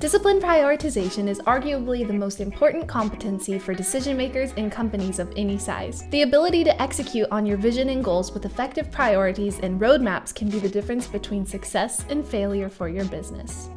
Disciplined prioritization is arguably the most important competency for decision makers in companies of any size. The ability to execute on your vision and goals with effective priorities and roadmaps can be the difference between success and failure for your business.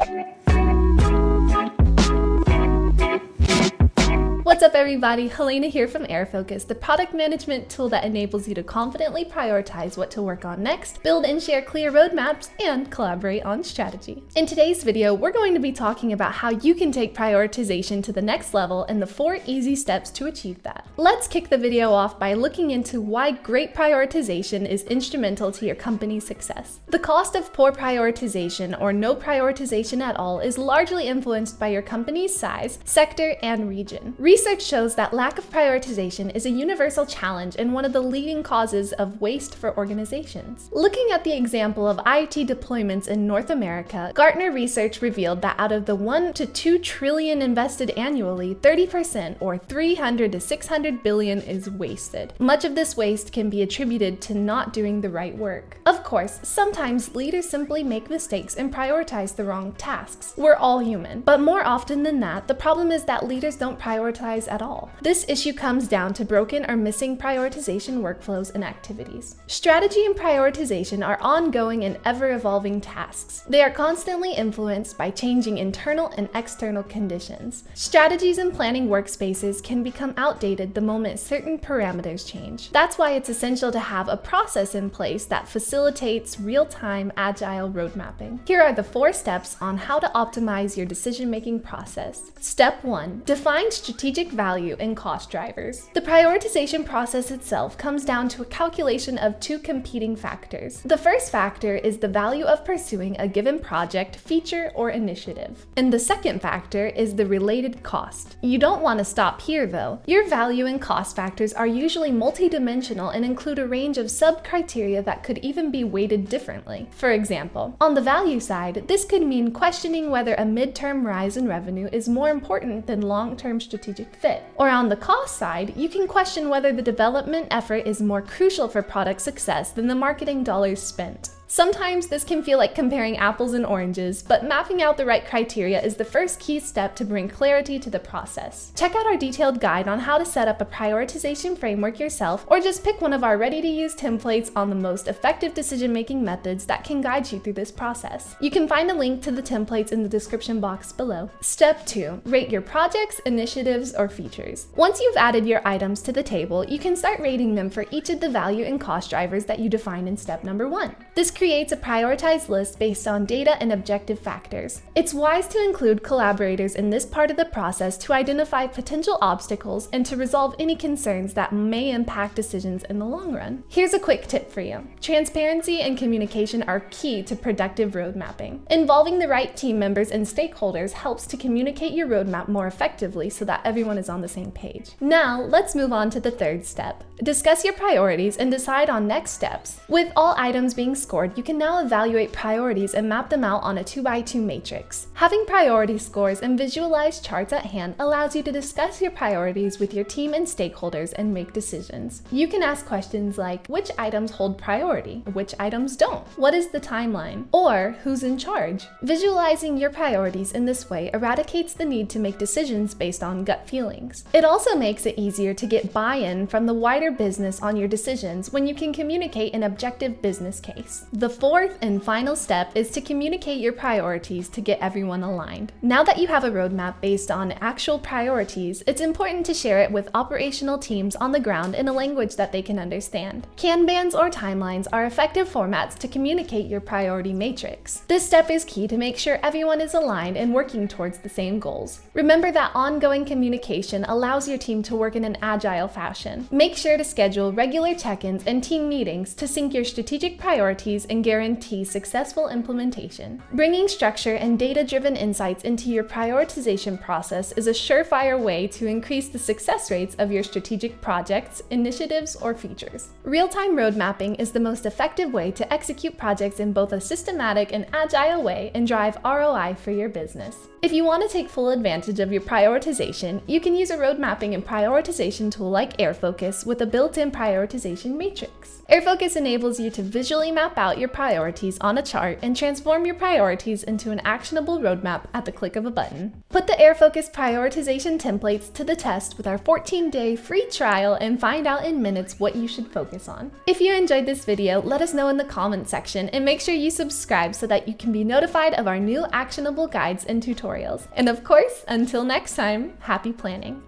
What's up everybody, Helena here from Airfocus, the product management tool that enables you to confidently prioritize what to work on next, build and share clear roadmaps, and collaborate on strategy. In today's video, we're going to be talking about how you can take prioritization to the next level and the 4 easy steps to achieve that. Let's kick the video off by looking into why great prioritization is instrumental to your company's success. The cost of poor prioritization or no prioritization at all is largely influenced by your company's size, sector, and region. Research shows that lack of prioritization is a universal challenge and one of the leading causes of waste for organizations. Looking at the example of IT deployments in North America, Gartner research revealed that out of the 1 to 2 trillion invested annually, 30% or 300 to 600 billion is wasted. Much of this waste can be attributed to not doing the right work. Of course, sometimes leaders simply make mistakes and prioritize the wrong tasks. We're all human, but more often than that, the problem is that leaders don't prioritize at all. This issue comes down to broken or missing prioritization workflows and activities. Strategy and prioritization are ongoing and ever-evolving tasks. They are constantly influenced by changing internal and external conditions. Strategies and planning workspaces can become outdated the moment certain parameters change. That's why it's essential to have a process in place that facilitates real-time agile road mapping. Here are the 4 steps on how to optimize your decision-making process. Step 1. Define strategic value and cost drivers. The prioritization process itself comes down to a calculation of 2 competing factors. The first factor is the value of pursuing a given project, feature, or initiative. And the second factor is the related cost. You don't want to stop here though. Your value and cost factors are usually multidimensional and include a range of sub-criteria that could even be weighted differently. For example, on the value side, this could mean questioning whether a midterm rise in revenue is more important than long-term strategic fit. Or on the cost side, you can question whether the development effort is more crucial for product success than the marketing dollars spent. Sometimes this can feel like comparing apples and oranges, but mapping out the right criteria is the first key step to bring clarity to the process. Check out our detailed guide on how to set up a prioritization framework yourself, or just pick one of our ready-to-use templates on the most effective decision-making methods that can guide you through this process. You can find a link to the templates in the description box below. Step 2. Rate your projects, initiatives, or features. Once you've added your items to the table, you can start rating them for each of the value and cost drivers that you defined in step number 1. This creates a prioritized list based on data and objective factors. It's wise to include collaborators in this part of the process to identify potential obstacles and to resolve any concerns that may impact decisions in the long run. Here's a quick tip for you. Transparency and communication are key to productive road mapping. Involving the right team members and stakeholders helps to communicate your roadmap more effectively so that everyone is on the same page. Now, let's move on to the 3rd step. Discuss your priorities and decide on next steps. With all items being scored, you can now evaluate priorities and map them out on a 2x2 matrix. Having priority scores and visualized charts at hand allows you to discuss your priorities with your team and stakeholders and make decisions. You can ask questions like, which items hold priority? Which items don't? What is the timeline? Or who's in charge? Visualizing your priorities in this way eradicates the need to make decisions based on gut feelings. It also makes it easier to get buy-in from the wider business on your decisions when you can communicate an objective business case. The 4th and final step is to communicate your priorities to get everyone aligned. Now that you have a roadmap based on actual priorities, it's important to share it with operational teams on the ground in a language that they can understand. Kanbans or timelines are effective formats to communicate your priority matrix. This step is key to make sure everyone is aligned and working towards the same goals. Remember that ongoing communication allows your team to work in an agile fashion. Make sure to schedule regular check-ins and team meetings to sync your strategic priorities and guarantee successful implementation. Bringing structure and data-driven insights into your prioritization process is a surefire way to increase the success rates of your strategic projects, initiatives, or features. Real-time road mapping is the most effective way to execute projects in both a systematic and agile way and drive ROI for your business. If you want to take full advantage of your prioritization, you can use a road mapping and prioritization tool like Airfocus with a built-in prioritization matrix. Airfocus enables you to visually map out out your priorities on a chart and transform your priorities into an actionable roadmap at the click of a button. Put the airfocus prioritization templates to the test with our 14-day free trial and find out in minutes what you should focus on. If you enjoyed this video, let us know in the comments section and make sure you subscribe so that you can be notified of our new actionable guides and tutorials. And of course, until next time, happy planning!